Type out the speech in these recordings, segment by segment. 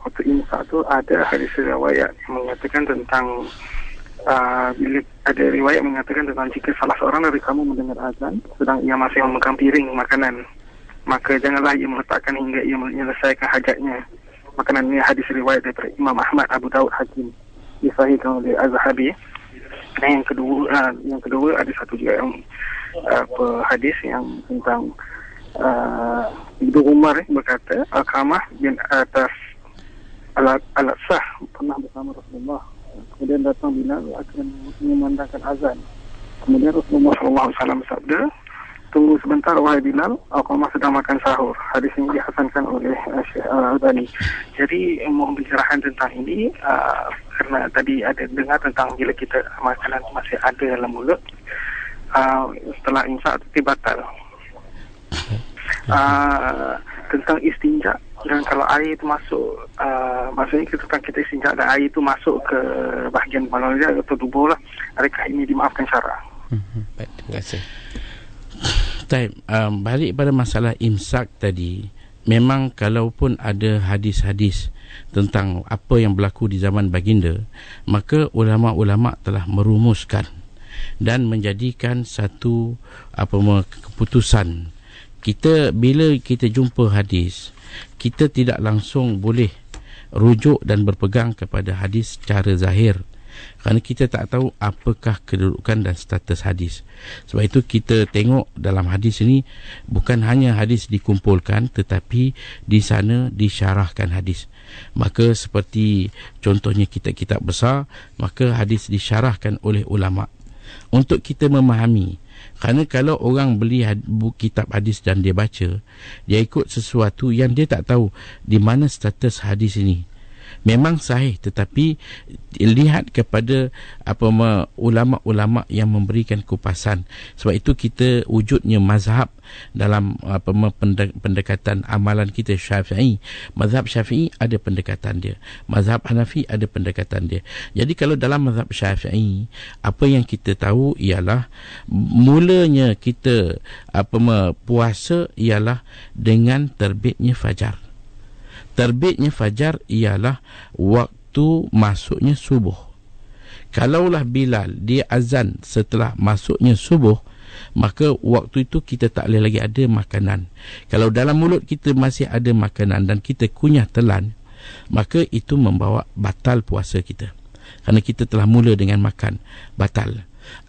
waktu imsak tu ada hadis riwayat yang mengatakan tentang bila ada riwayat mengatakan tentang jika salah seorang dari kamu mendengar azan sedang ia masih memegang piring makanan, maka janganlah ia meletakkan hingga ia menyelesaikan hajatnya. Makanan ini hadis riwayat daripada Imam Ahmad, Abu Daud, Hakim, disahihkan oleh Az-Zahabi. Dan yang kedua ada satu juga yang hadis yang tentang Ibnu Umar berkata, Al-Qamah bin atas Al-Sah pernah bersama Rasulullah. Kemudian datang Bilal akan memandangkan azan. Kemudian Rasulullah SAW bersabda, tunggu sebentar wahai Bilal, Al-Qamah sedang makan sahur. Hadis ini dihasankan oleh Syekh Al-Albani. Jadi mohon pencerahan tentang ini kerana tadi ada dengar tentang bila kita makanan masih ada dalam mulut setelah imsak itu batal. Tentang istinja, dan kalau air itu masuk, maksudnya kita istinja dan air itu masuk ke bahagian kepala atau tubuh lah, adakah ini dimaafkan syara? Baik, terima kasih. Balik pada masalah imsak tadi, memang kalaupun ada hadis-hadis tentang apa yang berlaku di zaman baginda, maka ulama-ulama telah merumuskan dan menjadikan satu keputusan. Bila kita jumpa hadis, kita tidak langsung boleh rujuk dan berpegang kepada hadis secara zahir, kerana kita tak tahu apakah kedudukan dan status hadis. Sebab itu kita tengok dalam hadis ini bukan hanya hadis dikumpulkan, tetapi di sana disyarahkan hadis. Maka seperti contohnya kitab-kitab besar, maka hadis disyarahkan oleh ulama untuk kita memahami. Kerana kalau orang beli kitab hadis dan dia baca, dia ikut sesuatu yang dia tak tahu di mana status hadis ini. Memang sahih, tetapi lihat kepada ulama-ulama yang memberikan kupasan. Sebab itu kita wujudnya mazhab dalam pendekatan amalan kita Syafi'i. Mazhab Syafi'i ada pendekatan dia, mazhab Hanafi ada pendekatan dia. Jadi kalau dalam mazhab Syafi'i, apa yang kita tahu ialah mulanya kita puasa ialah dengan terbitnya fajar. Terbitnya fajar ialah waktu masuknya subuh. Kalaulah Bilal dia azan setelah masuknya subuh, maka waktu itu kita tak boleh lagi ada makanan. Kalau dalam mulut kita masih ada makanan dan kita kunyah telan, maka itu membawa batal puasa kita. Kerana kita telah mula dengan makan, batal.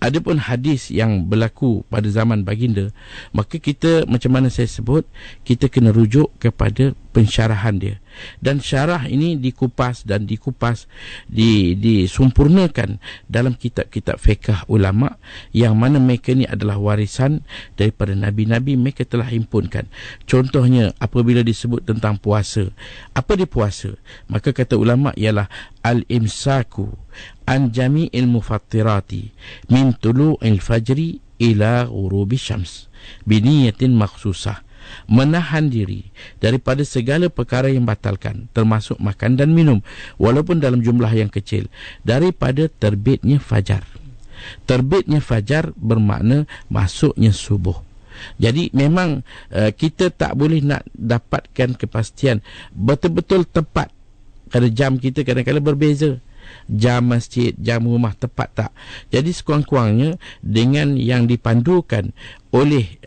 Adapun hadis yang berlaku pada zaman baginda, maka kita, macam mana saya sebut, kita kena rujuk kepada pensyarahan dia. Dan syarah ini dikupas disempurnakan dalam kitab-kitab fiqh ulama, yang mana mereka ni adalah warisan daripada nabi-nabi, mereka telah himpunkan. Contohnya apabila disebut tentang puasa, apa dia puasa? Maka kata ulama ialah al-imsaku an jami'il mufattirati min tulu'il fajri ila ghurubi syams biniyatin makhsusah. Menahan diri daripada segala perkara yang batalkan, termasuk makan dan minum, walaupun dalam jumlah yang kecil, daripada terbitnya fajar. Terbitnya fajar bermakna masuknya subuh. Jadi memang kita tak boleh nak dapatkan kepastian betul-betul tepat, kerana jam kita kadang-kadang berbeza. Jam masjid, jam rumah tepat tak. Jadi sekurang-kurangnya dengan yang dipandukan oleh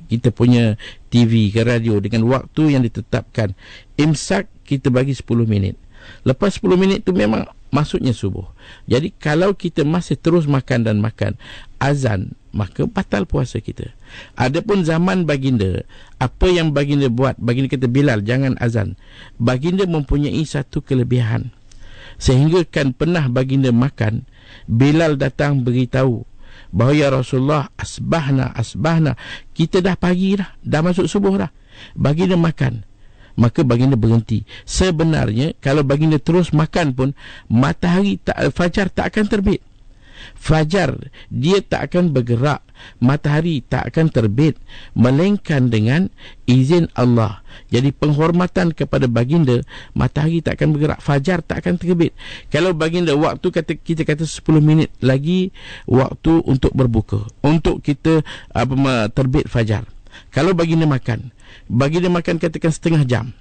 kita punya TV ke radio, dengan waktu yang ditetapkan, imsak kita bagi 10 minit. Lepas 10 minit tu memang masuknya subuh. Jadi kalau kita masih terus makan dan makan, azan, maka batal puasa kita. Adapun zaman baginda, apa yang baginda buat? Baginda kata, Bilal jangan azan. Baginda mempunyai satu kelebihan, sehingga kan pernah baginda makan, Bilal datang beritahu bahawa ya Rasulullah, asbahna, kita dah pagi dah masuk subuh dah. Baginda makan, maka baginda berhenti. Sebenarnya kalau baginda terus makan pun, fajar tak akan terbit. Fajar dia tak akan bergerak, matahari tak akan terbit, melainkan dengan izin Allah. Jadi penghormatan kepada baginda, matahari tak akan bergerak, fajar tak akan terbit. Kalau baginda waktu kita kata 10 minit lagi waktu untuk berbuka, untuk kita terbit fajar. Kalau baginda makan katakan setengah jam,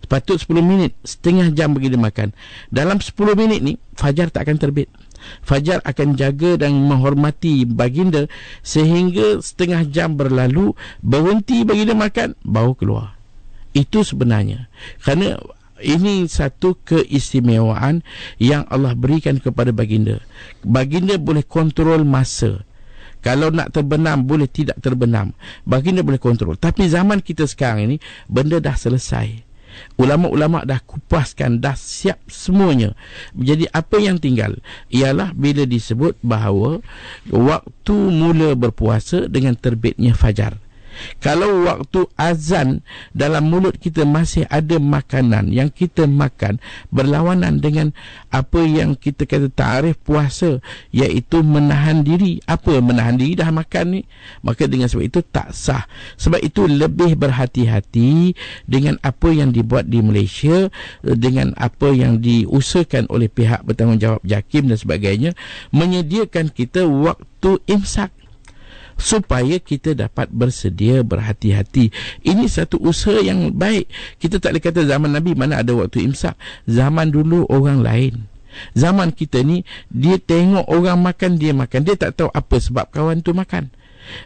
Patut 10 minit, setengah jam bagi dia makan. Dalam 10 minit ni fajar tak akan terbit. Fajar akan jaga dan menghormati baginda sehingga setengah jam berlalu, berhenti bagi dia makan, baru keluar. Itu sebenarnya kerana ini satu keistimewaan yang Allah berikan kepada baginda. Baginda boleh kontrol masa. Kalau nak terbenam, boleh tidak terbenam. Baginda boleh kontrol. Tapi zaman kita sekarang ini, benda dah selesai. Ulama-ulama dah kupaskan, dah siap semuanya. Jadi apa yang tinggal ialah bila disebut bahawa waktu mula berpuasa dengan terbitnya fajar. Kalau waktu azan dalam mulut kita masih ada makanan yang kita makan berlawanan dengan apa yang kita kata ta'rif puasa, iaitu menahan diri. Apa menahan diri? Dah makan ni, maka dengan sebab itu tak sah. Sebab itu lebih berhati-hati dengan apa yang dibuat di Malaysia, dengan apa yang diusahakan oleh pihak bertanggungjawab JAKIM dan sebagainya, menyediakan kita waktu imsak supaya kita dapat bersedia berhati-hati. Ini satu usaha yang baik. Kita tak boleh kata zaman Nabi mana ada waktu imsak. Zaman dulu orang lain. Zaman kita ni, dia tengok orang makan, dia makan. Dia tak tahu apa sebab kawan tu makan.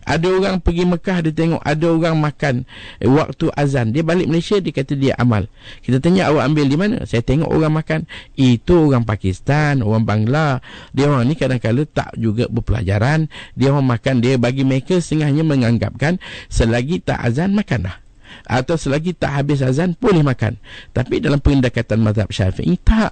Ada orang pergi Mekah, dia tengok ada orang makan waktu azan, dia balik Malaysia, dia kata dia amal. Kita tanya, awak ambil di mana? Saya tengok orang makan. Itu orang Pakistan, orang Bangla. Dia orang ni kadang-kadang tak juga berpelajaran. Dia orang makan, dia bagi mereka setengahnya menganggapkan selagi tak azan makanlah, atau selagi tak habis azan boleh makan. Tapi dalam pendekatan mazhab Syafi'i tak.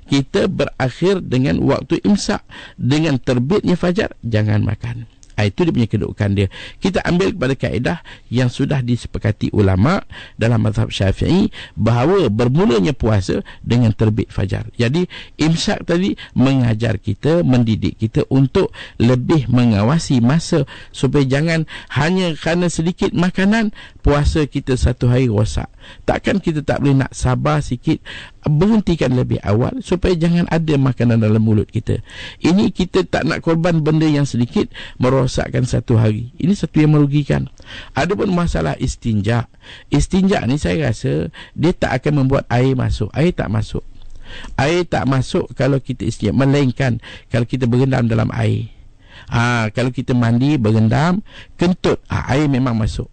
Kita berakhir dengan waktu imsak, dengan terbitnya fajar jangan makan. Itu dia punya kedudukan dia. Kita ambil kepada kaedah yang sudah disepakati ulama dalam mazhab Syafi'i bahawa bermulanya puasa dengan terbit fajar. Jadi imsak tadi mengajar kita, mendidik kita untuk lebih mengawasi masa supaya jangan hanya kerana sedikit makanan puasa kita satu hari rosak. Takkan kita tak boleh nak sabar sikit, berhentikan lebih awal supaya jangan ada makanan dalam mulut kita. Ini kita tak nak korban benda yang sedikit merosakkan satu hari. Ini satu yang merugikan. Adapun masalah istinja. Istinja ni saya rasa dia tak akan membuat air masuk. Air tak masuk. Air tak masuk kalau kita istinja, melainkan kalau kita berendam dalam air. Kalau kita mandi berendam, kentut, air memang masuk.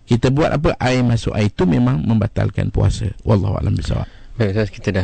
Kita buat apa, air masuk, air itu memang membatalkan puasa. Wallahu a'lam bishawab. Baik, kita dah